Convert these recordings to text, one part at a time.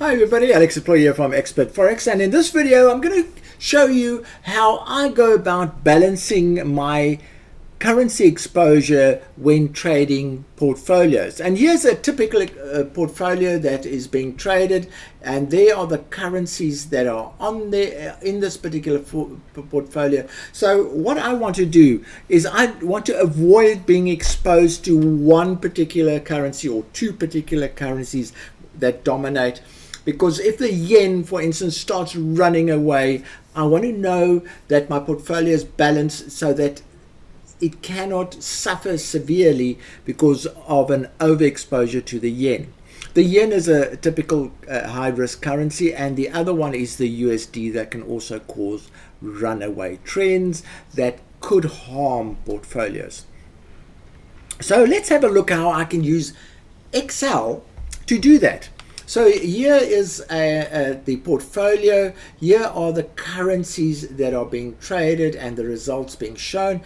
Hi everybody, Alex Employee here from Expert Forex, and in this video I'm going to show you how I go about balancing my currency exposure when trading portfolios. And here's a typical portfolio that is being traded, and there are the currencies that are on there in this particular portfolio. So what I want to do is I want to avoid being exposed to one particular currency or two particular currencies that dominate. Because if the yen, for instance, starts running away, I want to know that my portfolio is balanced so that it cannot suffer severely because of an overexposure to the yen. The yen is a typical high-risk currency, and the other one is the USD that can also cause runaway trends that could harm portfolios. So let's have a look how I can use Excel to do that. So here is the portfolio. Here are the currencies that are being traded and the results being shown.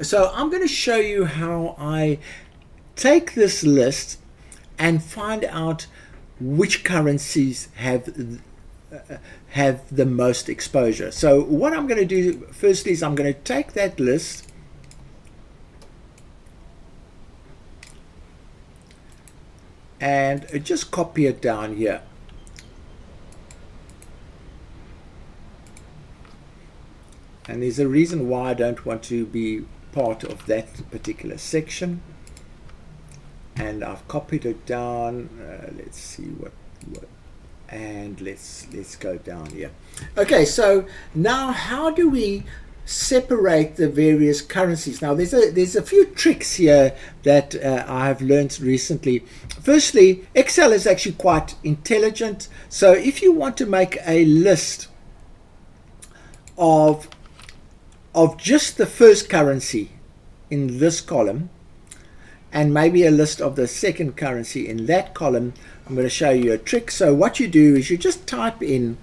So I'm going to show you how I take this list and find out which currencies have the most exposure. So what I'm going to do firstly is I'm going to take that list and just copy it down here. And there's a reason why I don't want to be part of that particular section. And I've copied it down. Let's see what and let's go down here. Okay, so now how do we separate the various currencies? Now there's a few tricks here that I have learned recently. Firstly, Excel is actually quite intelligent. So if you want to make a list of just the first currency in this column and maybe a list of the second currency in that column, I'm going to show you a trick. So what you do is you just type in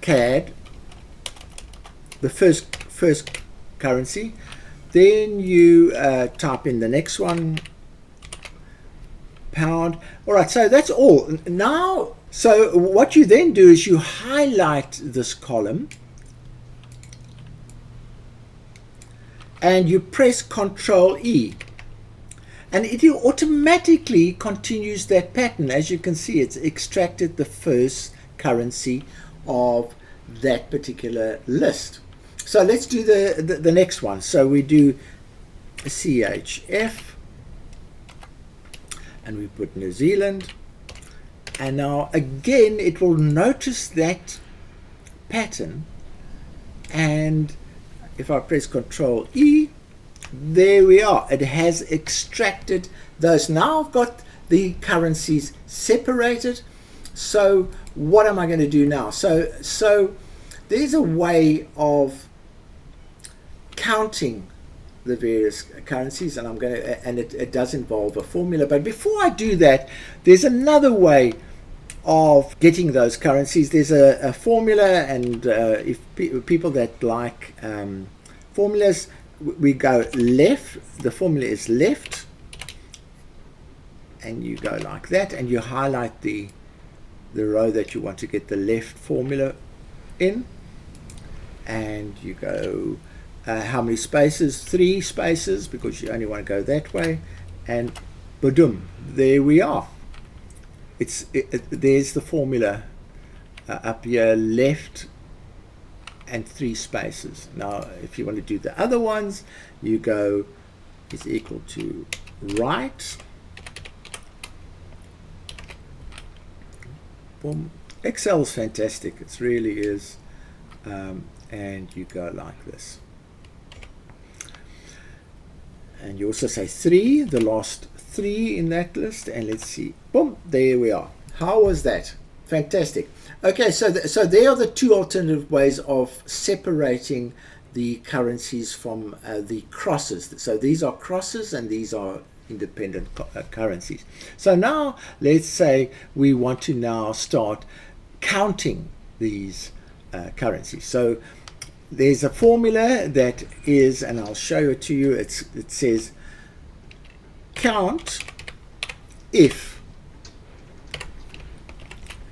CAD, the first currency, then you type in the next one, pound. All right, so that's all. Now, so what you then do is you highlight this column and you press Control E, and it automatically continues that pattern. As you can see, it's extracted the first currency of that particular list. So let's do the next one. So we do CHF and we put New Zealand, and now again it will notice that pattern, and if I press Control E, there we are. It has extracted those. Now I've got the currencies separated. So what am I going to do now? So there's a way of counting the various currencies, and it does involve a formula. But before I do that, there's another way of getting those currencies. There's a formula, and if people that like formulas, we go left. The formula is left, and you go like that, and you highlight the row that you want to get the left formula in, and you go how many spaces? 3 spaces, because you only want to go that way, and boom, there we are. There's the formula up here, left and 3 spaces. Now if you want to do the other ones, you go is equal to right, boom. Excel is fantastic, it really is. And you go like this, and you also say 3, the last 3 in that list, and let's see, boom, there we are. How was that? Fantastic. Okay, so there are the 2 alternative ways of separating the currencies from the crosses. So these are crosses and these are independent currencies. So now let's say we want to now start counting these currencies. So there's a formula that is, and I'll show it to you. It says count if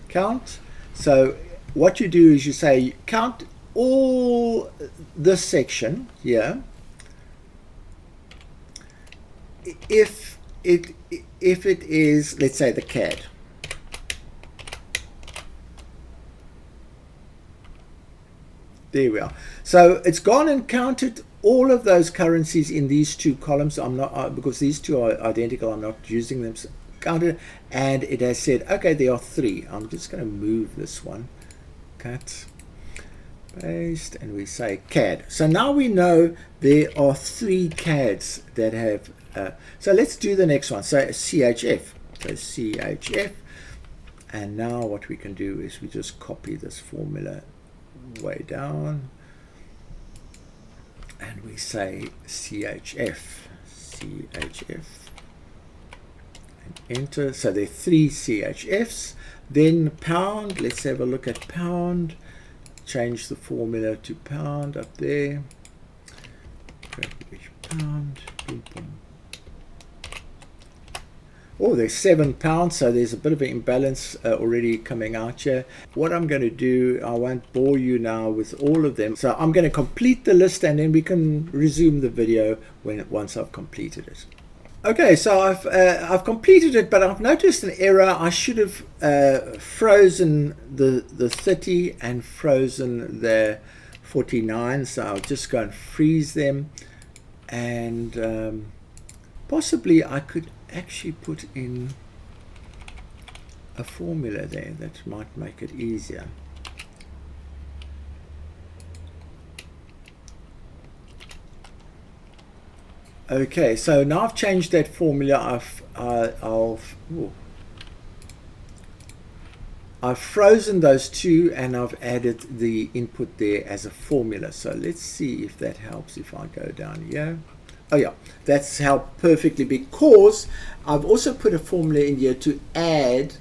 count. So what you do is you say count all this section here if it is, let's say, the CAD. There we are. So it's gone and counted all of those currencies in these two columns. I'm not, because these two are identical, I'm not using them. So counted, and it has said, okay, there are 3. I'm just going to move this one. Cut, paste, and we say CAD. So now we know there are 3 CADs that have. So let's do the next one. So CHF. So CHF. And now what we can do is we just copy this formula way down, and we say CHF, and enter. So there are 3 CHFs. Then pound, let's have a look at pound. Change the formula to pound up there. Pound, boom, boom. Oh, there's 7 pounds, so there's a bit of an imbalance already coming out here. What I'm going to do, I won't bore you now with all of them. So I'm going to complete the list, and then we can resume the video once I've completed it. Okay, so I've completed it, but I've noticed an error. I should have frozen the 30 and frozen the 49. So I'll just go and freeze them, and possibly I could actually put in a formula there that might make it easier. Okay, so now I've changed that formula. I've frozen those 2, and I've added the input there as a formula. So let's see if that helps if I go down here. Oh yeah, that's helped perfectly, because I've also put a formula in here to add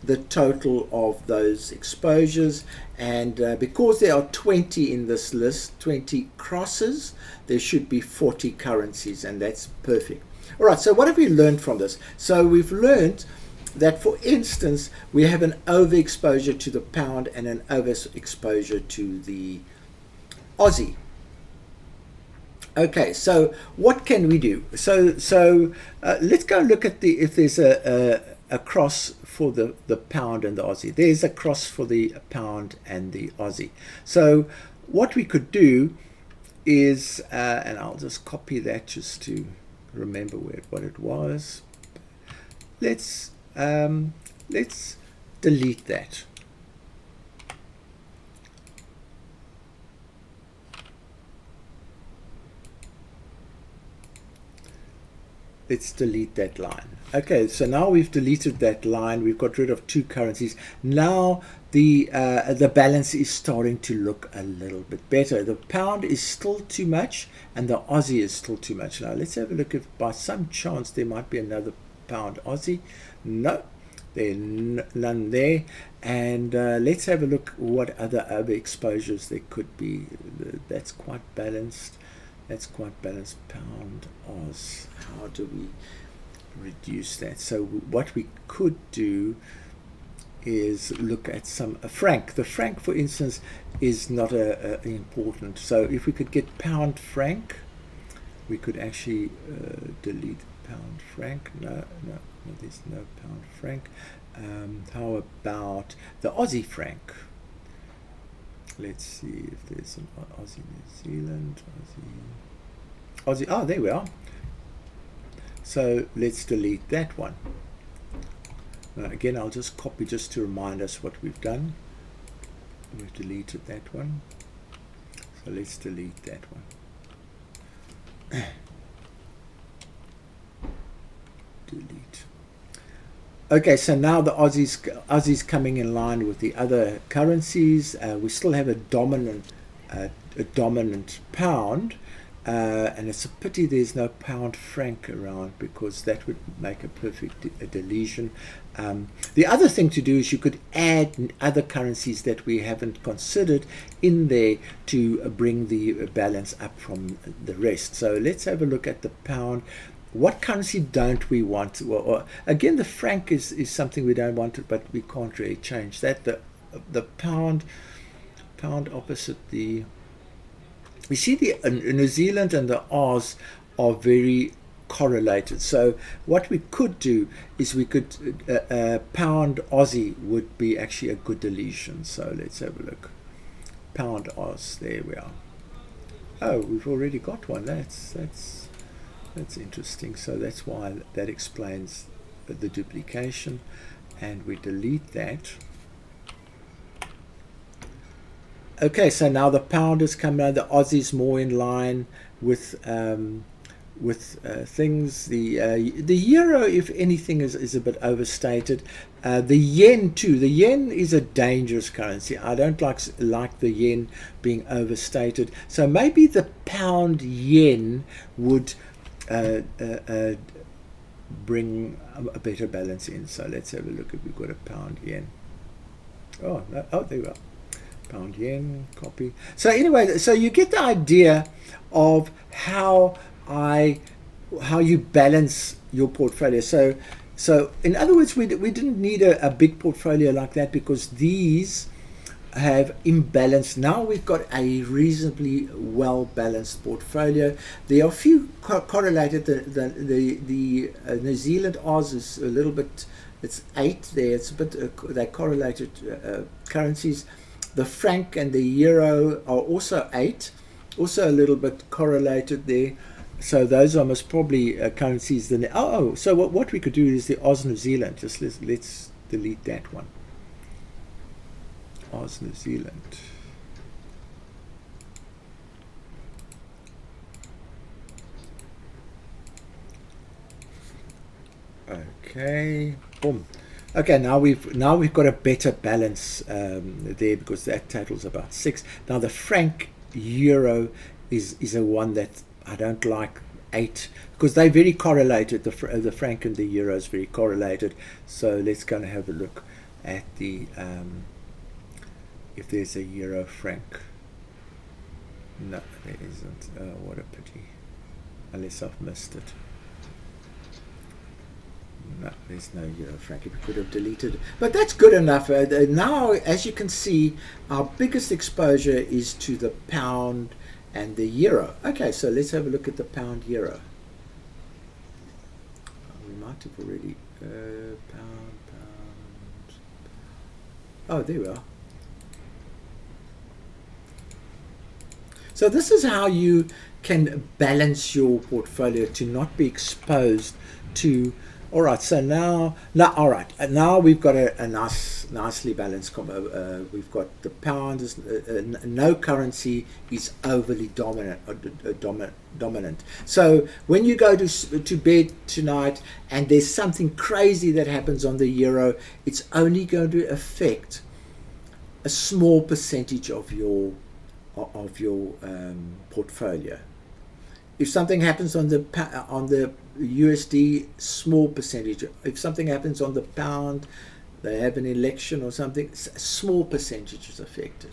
the total of those exposures, and because there are 20 in this list, 20 crosses, there should be 40 currencies, and that's perfect. All right, so what have we learned from this? So we've learned that, for instance, we have an overexposure to the pound and an overexposure to the Aussie. Okay, so what can we do? So let's go look at if there's a cross for the pound and the Aussie. There's a cross for the pound and the Aussie. So what we could do is, and I'll just copy that just to remember what it was. Let's delete that. Let's delete that line. Okay, so now we've deleted that line. We've got rid of 2 currencies. Now the balance is starting to look a little bit better. The pound is still too much, and the Aussie is still too much. Now let's have a look if by some chance there might be another pound Aussie. No, there's none there. And let's have a look what other overexposures there could be. That's quite balanced. That's quite balanced. Pound, Oz. How do we reduce that? So what we could do is look at a franc. The franc, for instance, is not important. So if we could get pound franc, we could actually delete pound franc. No, there's no pound franc. How about the Aussie franc? Let's see if there's an Aussie New Zealand, Aussie. Oh, there we are. So let's delete that one. Again, I'll just copy just to remind us what we've done. We've deleted that one. So let's delete that one. Delete. Okay, so now the Aussie's coming in line with the other currencies. We still have a dominant pound, and it's a pity there's no pound franc around, because that would make a perfect deletion. The other thing to do is you could add other currencies that we haven't considered in there to bring the balance up from the rest. So let's have a look at the pound. what currency don't we want? Well, again, the franc is something we don't want, but we can't really change that. The pound opposite the, we see the New Zealand and the Oz are very correlated. So what we could do is we could pound Aussie would be actually a good deletion. So let's have a look. Pound Oz, there we are. Oh, we've already got one. That's interesting. So that's why that explains the duplication, and we delete that. Okay, so now the pound has come down. The Aussie's more in line with things. The euro, if anything, is a bit overstated. The yen too. The yen is a dangerous currency. I don't like the yen being overstated. So maybe the pound yen would bring a better balance in. So let's have a look if we've got a pound yen. Oh, no, oh, there we are. Pound yen, copy. So anyway, so you get the idea of how you balance your portfolio. So in other words, we didn't need a big portfolio like that, because these have imbalanced. Now we've got a reasonably well balanced portfolio. There are a few correlated. The New Zealand Oz is a little bit, it's 8 there. It's a bit they correlated currencies. The franc and the euro are also 8, also a little bit correlated there. So those are most probably currencies. So what we could do is the Oz New Zealand. Just let's delete that one. Oz New Zealand. Okay, boom. Okay, now we've got a better balance there, because that totals about 6. Now the franc euro is a one that I don't like, 8, because they're very correlated. The franc and the euro is very correlated. So let's go and have a look at the if there's a euro franc. No, there isn't. Oh, what a pity. Unless I've missed it. No, there's no euro franc. We could have deleted it. But that's good enough. Now, as you can see, our biggest exposure is to the pound and the euro. Okay, so let's have a look at the pound euro. We might have already pound. Oh, there we are. So this is how you can balance your portfolio to not be exposed to. All right, so now we've got a nicely balanced combo. We've got the pound. No currency is overly dominant. So when you go to bed tonight and there's something crazy that happens on the euro, it's only going to affect a small percentage of your portfolio. If something happens on the USD, small percentage. If something happens on the pound, they have an election or something, a small percentage is affected.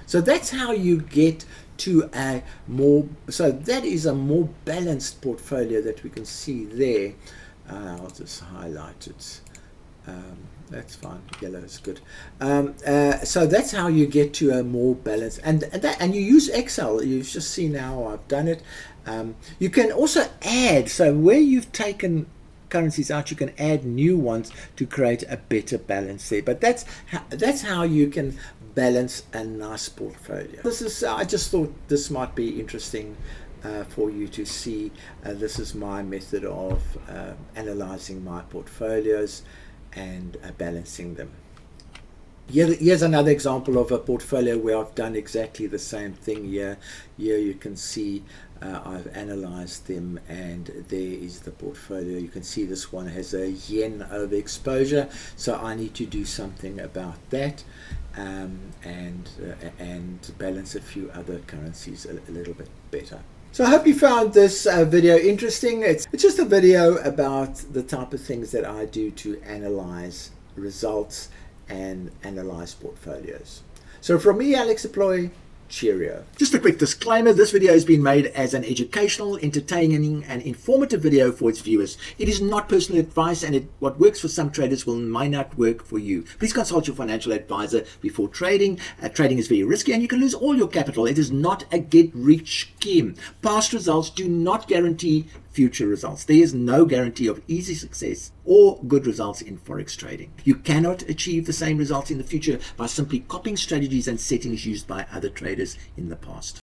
So that's how you get to a more, so that is a more balanced portfolio that we can see there. I'll just highlight it. That's fine. Yellow is good. So that's how you get to a more balanced, and you use Excel. You've just seen how I've done it. You can also add. So where you've taken currencies out, you can add new ones to create a better balance there. But that's how you can balance a nice portfolio. I just thought this might be interesting for you to see. This is my method of analyzing my portfolios and balancing them. Here's another example of a portfolio where I've done exactly the same thing. Here you can see I've analyzed them, and there is the portfolio. You can see this one has a yen overexposure, so I need to do something about that, and balance a few other currencies a little bit better. So I hope you found this video interesting. It's just a video about the type of things that I do to analyze results and analyze portfolios. So from me, Alex Deploy, Cheerio. Just a quick disclaimer, this video has been made as an educational, entertaining and informative video for its viewers. It is not personal advice, and what works for some traders might not work for you. Please consult your financial advisor before trading. Trading is very risky and you can lose all your capital. It is not a get-rich scheme. Past results do not guarantee future results. There is no guarantee of easy success or good results in Forex trading. You cannot achieve the same results in the future by simply copying strategies and settings used by other traders in the past.